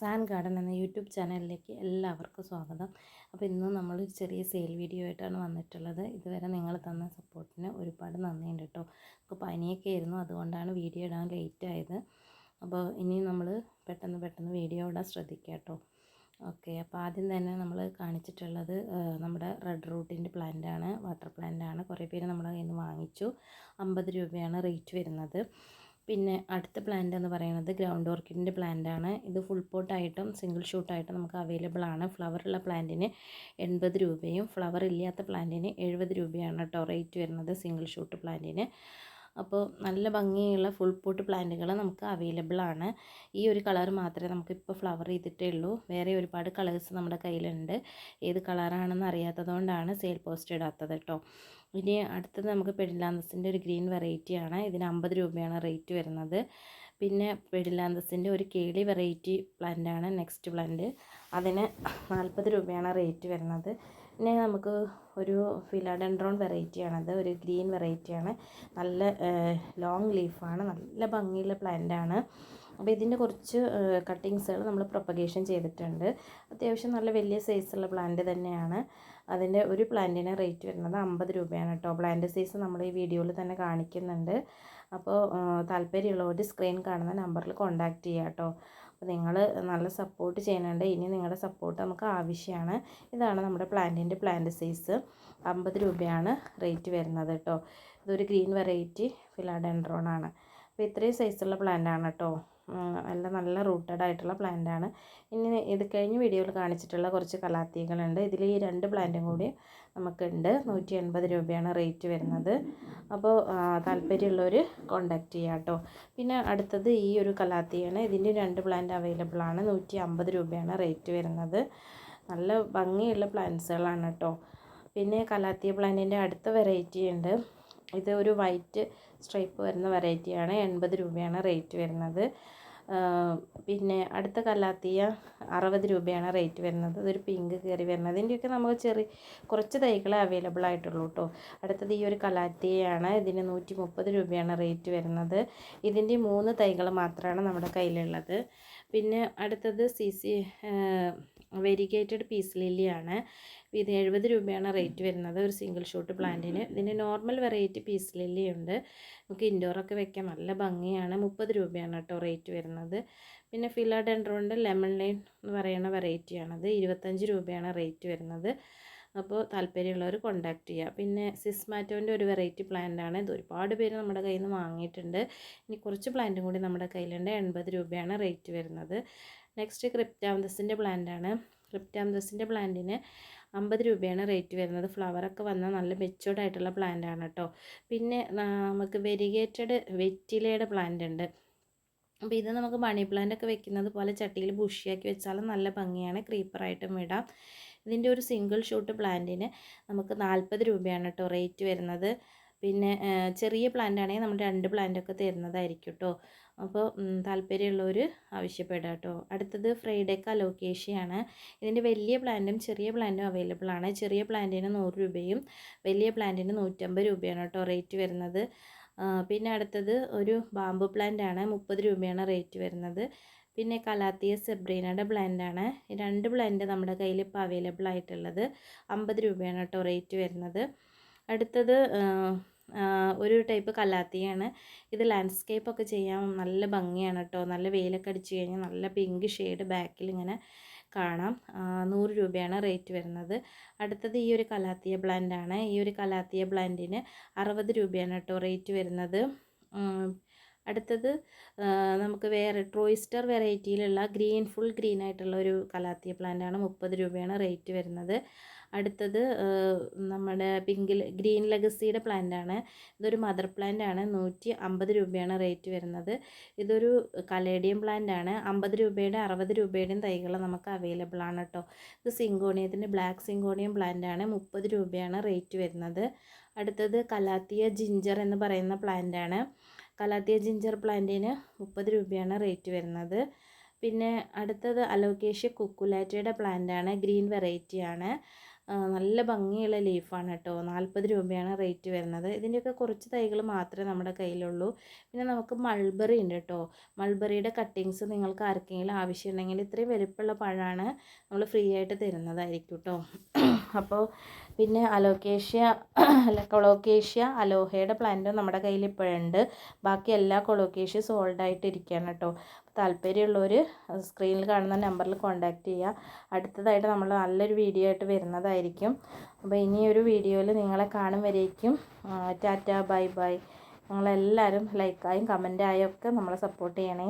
San garden എന്ന YouTube ചാനലിലേക്ക് എല്ലാവർക്കും സ്വാഗതം. അപ്പോൾ ഇന്ന് നമ്മൾ ചെറിയ സെയിൽ വീഡിയോ ആയിട്ടാണ് വന്നിട്ടുള്ളത്. ഇതുവരെ നിങ്ങൾ തന്ന സപ്പോർട്ടിന് ഒരുപാട് നന്ദിയുണ്ട് കേട്ടോ. നമുക്ക് പനിയൊക്കെ ആയിരുന്നു, അതുകൊണ്ടാണ് വീഡിയോ ഇടാൻ ലേറ്റ് ആയത്. അപ്പോൾ ഇനി നമ്മൾ പെട്ടെന്ന് വീഡിയോ ഇടാൻ ശ്രദ്ധിക്കുക കേട്ടോ. ഓക്കെ, അപ്പോൾ ആദ്യം തന്നെ നമ്മൾ കാണിച്ചിട്ടുള്ളത് നമ്മുടെ റെഡ് റൂട്ടിൻ്റെ പ്ലാന്റാണ്, വാട്ടർ പ്ലാന്റാണ്. കുറേ പേര് നമ്മുടെ കയ്യിൽ നിന്ന് വാങ്ങിച്ചു. 50 രൂപയാണ് റേറ്റ് വരുന്നത്. പിന്നെ അടുത്ത പ്ലാന്റ് എന്ന് പറയുന്നത് ഗ്രൗണ്ട് ഓർക്കിഡിൻ്റെ പ്ലാന്റാണ്. ഇത് ഫുൾ പോട്ടായിട്ടും സിംഗിൾ ഷൂട്ടായിട്ടും നമുക്ക് അവൈലബിൾ ആണ്. ഫ്ലവറുള്ള പ്ലാന്റിന് 80 രൂപയും ഫ്ലവർ ഇല്ലാത്ത പ്ലാന്റിന് 70 രൂപയാണ് കേട്ടോ റേറ്റ് വരുന്നത്, സിംഗിൾ ഷൂട്ട് പ്ലാന്റിന്. അപ്പോൾ നല്ല ഭംഗിയുള്ള ഫുൾ പോട്ട് പ്ലാന്റുകൾ നമുക്ക് അവൈലബിൾ ആണ്. ഈ ഒരു കളർ മാത്രമേ നമുക്കിപ്പോൾ ഫ്ലവർ ചെയ്തിട്ടേ ഉള്ളൂ. വേറെ ഒരുപാട് കളേഴ്സ് നമ്മുടെ കയ്യിലുണ്ട്. ഏത് കളറാണെന്ന് അറിയാത്തതുകൊണ്ടാണ് സെയിൽ പോസ്റ്റ് ഇടാത്തത് കേട്ടോ. ഇനി അടുത്തത് നമുക്ക് പെഡിലാന്തസിൻ്റെ ഒരു ഗ്രീൻ വെറൈറ്റിയാണ്. ഇതിന് 50 രൂപയാണ് റേറ്റ് വരുന്നത്. പിന്നെ പെഡിലാന്തസിൻ്റെ ഒരു കേളി വെറൈറ്റി പ്ലാന്റാണ് നെക്സ്റ്റ് പ്ലാന്റ്. അതിന് 40 രൂപയാണ് റേറ്റ് വരുന്നത്. പിന്നെ നമുക്ക് ഒരു ഫിലാഡെൻഡ്രോൺ വെറൈറ്റിയാണത്, ഒരു ഗ്രീൻ വെറൈറ്റിയാണ്. നല്ല ലോങ് ലീഫാണ്, നല്ല ഭംഗിയുള്ള പ്ലാന്റാണ്. അപ്പോൾ ഇതിൻ്റെ കുറച്ച് കട്ടിങ്സുകൾ നമ്മൾ പ്രൊപ്പഗേഷൻ ചെയ്തിട്ടുണ്ട്. അത്യാവശ്യം നല്ല വലിയ സൈസുള്ള പ്ലാന്റ് തന്നെയാണ്. അതിൻ്റെ ഒരു പ്ലാന്റിന് റേറ്റ് വരുന്നത് 50 രൂപയാണ് കേട്ടോ. പ്ലാന്റ് സൈസ് നമ്മൾ ഈ വീഡിയോയിൽ തന്നെ കാണിക്കുന്നുണ്ട്. അപ്പോൾ താല്പര്യമുള്ളവർ സ്ക്രീൻ കാണുന്ന നമ്പറിൽ കോൺടാക്റ്റ് ചെയ്യുക കേട്ടോ. അപ്പോൾ നിങ്ങൾ നല്ല സപ്പോർട്ട് ചെയ്യുന്നുണ്ട്. ഇനി നിങ്ങളുടെ സപ്പോർട്ട് നമുക്ക് ആവശ്യമാണ്. ഇതാണ് നമ്മുടെ പ്ലാന്റ് സൈസ്. 50 രൂപയാണ് റേറ്റ് വരുന്നത് കേട്ടോ. ഇതൊരു ഗ്രീൻ വെറൈറ്റി ഫിലാഡെൻഡ്രോൺ ആണ്. അപ്പോൾ ഇത്രയും സൈസുള്ള പ്ലാന്റാണ് കേട്ടോ. നല്ല റൂട്ടഡ് ആയിട്ടുള്ള പ്ലാന്റാണ്. ഇനി ഇത് കഴിഞ്ഞ വീഡിയോയിൽ കാണിച്ചിട്ടുള്ള കുറച്ച് കലാത്തികളുണ്ട്. ഇതിൽ ഈ 2 പ്ലാന്റും കൂടി നമുക്കുണ്ട്. 180 രൂപയാണ് റേറ്റ് വരുന്നത്. അപ്പോൾ താല്പര്യമുള്ളവർ കോൺടാക്റ്റ് ചെയ്യാം കേട്ടോ. പിന്നെ അടുത്തത് ഈ ഒരു കലാത്തിയാണ്. ഇതിൻ്റെ 2 പ്ലാന്റ് അവൈലബിൾ ആണ്. 150 രൂപയാണ് റേറ്റ് വരുന്നത്. നല്ല ഭംഗിയുള്ള പ്ലാന്റ്സുകളാണ് കേട്ടോ. പിന്നെ കലാത്തിയ പ്ലാന്റിൻ്റെ അടുത്ത വെറൈറ്റി ഉണ്ട്. ഇത് ഒരു വൈറ്റ് സ്ട്രൈപ്പ് വരുന്ന വെറൈറ്റിയാണ്. 80 രൂപയാണ് റേറ്റ് വരുന്നത്. പിന്നെ അടുത്ത കലാത്തിയ 60 രൂപയാണ് റേറ്റ് വരുന്നത്. ഇതൊരു പിങ്ക് കയറി വരുന്നത്. ഇതിൻ്റെയൊക്കെ നമുക്ക് കുറച്ച് തൈകളെ അവൈലബിൾ ആയിട്ടുള്ളൂ കേട്ടോ. അടുത്തത് ഈ ഒരു കലാത്തിയാണ്. ഇതിന് 130 രൂപയാണ് റേറ്റ് വരുന്നത്. ഇതിൻ്റെ 3 തൈകൾ മാത്രമാണ് നമ്മുടെ കയ്യിലുള്ളത്. പിന്നെ അടുത്തത് വെരിഗേറ്റഡ് പീസ് ലില്ലിയാണ്. ഇത് 70 രൂപയാണ് റേറ്റ് വരുന്നത്, ഒരു സിംഗിൾ ഷൂട്ട് പ്ലാന്റിന്. ഇതിൻ്റെ നോർമൽ വെറൈറ്റി പീസ് ലില്ലി ഉണ്ട്. നമുക്ക് ഇൻഡോറൊക്കെ വെക്കാൻ നല്ല ഭംഗിയാണ്. 30 രൂപയാണ് കേട്ടോ റേറ്റ് വരുന്നത്. പിന്നെ ഫിലാഡെൻഡ്രോണിൻ്റെ ലെമൺ ലൈൻ എന്ന് പറയുന്ന വെറൈറ്റിയാണത്. 25 രൂപയാണ് റേറ്റ് വരുന്നത്. അപ്പോൾ താല്പര്യമുള്ളവർ കോൺടാക്റ്റ് ചെയ്യുക. പിന്നെ സിസ്മാറ്റോൻ്റെ ഒരു വെറൈറ്റി പ്ലാന്റാണ്. ഇത് ഒരുപാട് പേര് നമ്മുടെ കയ്യിൽ നിന്ന് വാങ്ങിയിട്ടുണ്ട്. ഇനി കുറച്ച് പ്ലാന്റും കൂടി നമ്മുടെ കയ്യിലുണ്ട്. 80 രൂപയാണ് റേറ്റ് വരുന്നത്. നെക്സ്റ്റ് ക്രിപ്റ്റാന്തസിൻ്റെ പ്ലാന്റാണ്. ക്രിപ്റ്റാന്തസിൻ്റെ പ്ലാന്റിന് 50 രൂപയാണ് റേറ്റ് വരുന്നത്. ഫ്ലവറൊക്കെ വന്ന നല്ല മെച്ചുവേർഡ് ആയിട്ടുള്ള പ്ലാന്റാണ് കേട്ടോ. പിന്നെ നമുക്ക് വെരിഗേറ്റഡ് വെറ്റിലയുടെ പ്ലാന്റ് ഉണ്ട്. അപ്പോൾ ഇത് നമുക്ക് മണി പ്ലാന്റ് ഒക്കെ വെക്കുന്നത് പോലെ ചട്ടിയിൽ ബുഷിയാക്കി വെച്ചാലും നല്ല ഭംഗിയാണ്. ക്രീപ്പറായിട്ടും ഇടാം. ഇതിൻ്റെ ഒരു സിംഗിൾ ഷൂട്ട് പ്ലാന്റിന് നമുക്ക് 40 രൂപയാണ് കേട്ടോ റേറ്റ് വരുന്നത്. പിന്നെ ചെറിയ പ്ലാന്റ് ആണെങ്കിൽ നമ്മൾ 2 പ്ലാന്റൊക്കെ തരുന്നതായിരിക്കും കേട്ടോ. അപ്പോൾ താല്പര്യമുള്ളവർ ആവശ്യപ്പെടുക കേട്ടോ. അടുത്തത് ഫ്രൈഡേക്ക അലോക്കേഷ്യയാണ്. ഇതിൻ്റെ വലിയ പ്ലാന്റും ചെറിയ പ്ലാന്റും അവൈലബിൾ ആണ്. ചെറിയ പ്ലാന്റിന് 100 രൂപയും വലിയ പ്ലാന്റിന് 150 രൂപയാണ് കേട്ടോ റേറ്റ് വരുന്നത്. പിന്നെ അടുത്തത് ഒരു ബാമ്പു പ്ലാന്റ് ആണ്. 30 രൂപയാണ് റേറ്റ് വരുന്നത്. പിന്നെ കലാത്തിയ സെബ്രീനയുടെ പ്ലാന്റാണ്. 2 പ്ലാന്റ് നമ്മുടെ കയ്യിൽ ഇപ്പോൾ അവൈലബിൾ ആയിട്ടുള്ളത്. 50 രൂപയാണ് കേട്ടോ റേറ്റ് വരുന്നത്. അടുത്തത് ഒരു ടൈപ്പ് കലാത്തിയാണ്. ഇത് ലാൻഡ്സ്കേപ്പൊക്കെ ചെയ്യാൻ നല്ല ഭംഗിയാണ് കേട്ടോ. നല്ല വെയിലൊക്കെ അടിച്ച് കഴിഞ്ഞാൽ നല്ല പിങ്ക് ഷെയ്ഡ് ബാക്കിൽ ഇങ്ങനെ കാണാം. 100 രൂപയാണ് റേറ്റ് വരുന്നത്. അടുത്തത് ഈ ഒരു കലാത്തിയ പ്ലാന്റാണ്. ഈ ഒരു കലാത്തിയ പ്ലാന്റിന് 60 രൂപയാണ് കേട്ടോ റേറ്റ് വരുന്നത്. അടുത്തത് നമുക്ക് വേറെ ട്രോയിസ്റ്റർ വെറൈറ്റിയിലുള്ള ഫുൾ ഗ്രീൻ ആയിട്ടുള്ള ഒരു കലാത്തിയ പ്ലാന്റാണ്. 30 രൂപയാണ് റേറ്റ് വരുന്നത്. അടുത്തത് നമ്മുടെ ഗ്രീൻ ലെഗസിയുടെ പ്ലാന്റാണ്. ഇതൊരു മദർ പ്ലാന്റ് ആണ്. 150 രൂപയാണ് റേറ്റ് വരുന്നത്. ഇതൊരു കലേഡിയം പ്ലാന്റ് ആണ്. 50 രൂപയുടെ 60 രൂപയുടെയും തൈകൾ നമുക്ക് അവൈലബിൾ ആണ് കേട്ടോ. ഇത് സിങ്കോണിയത്തിൻ്റെ ബ്ലാക്ക് സിങ്കോണിയം പ്ലാന്റ് ആണ്. 30 രൂപയാണ് റേറ്റ് വരുന്നത്. അടുത്തത് കലാത്തിയ ജിഞ്ചർ എന്ന് പറയുന്ന പ്ലാന്റ് ആണ്. കലാത്തിയ ജിഞ്ചർ പ്ലാന്റിന് 30 രൂപയാണ് റേറ്റ് വരുന്നത്. പിന്നെ അടുത്തത് അലോക്കേഷ്യ കുക്കുലാറ്റയുടെ പ്ലാന്റ് ആണ്. ഗ്രീൻ വെറൈറ്റി ആണ്. നല്ല ഭംഗിയുള്ള ലീഫാണ് കേട്ടോ. 40 രൂപയാണ് റേറ്റ് വരുന്നത്. ഇതിൻ്റെയൊക്കെ കുറച്ച് തൈകൾ മാത്രമേ നമ്മുടെ കയ്യിലുള്ളൂ. പിന്നെ നമുക്ക് മൾബറി ഉണ്ട് കേട്ടോ. മൾബറിയുടെ കട്ടിങ്സ് നിങ്ങൾക്ക് ആർക്കെങ്കിലും ആവശ്യമുണ്ടെങ്കിൽ ഇത്രയും വലിപ്പമുള്ള പഴമാണ് നമ്മൾ ഫ്രീ ആയിട്ട് തരുന്നതായിരിക്കും കേട്ടോ. അപ്പോൾ പിന്നെ അലോക്കേഷ്യ കൊളോക്കേഷ്യ അലോഹയുടെ പ്ലാന്റും നമ്മുടെ കയ്യിൽ ഇപ്പോഴുണ്ട്. ബാക്കി എല്ലാ കൊളോക്കേഷ്യ സോൾഡ് ആയിട്ട് ഇരിക്കുകയാണ് കേട്ടോ. താല്പര്യമുള്ളവർ സ്ക്രീനിൽ കാണുന്ന നമ്പറിൽ കോൺടാക്റ്റ് ചെയ്യുക. അടുത്തതായിട്ട് നമ്മൾ നല്ലൊരു വീഡിയോ ആയിട്ട് വരുന്നതായിരിക്കും. അപ്പോൾ ഇനിയൊരു വീഡിയോയിൽ നിങ്ങളെ കാണും വരേക്കും ടാറ്റ ബൈ ബൈ. നിങ്ങളെല്ലാവരും ലൈക്കായും കമൻറ്റായും ഒക്കെ നമ്മളെ സപ്പോർട്ട് ചെയ്യണേ.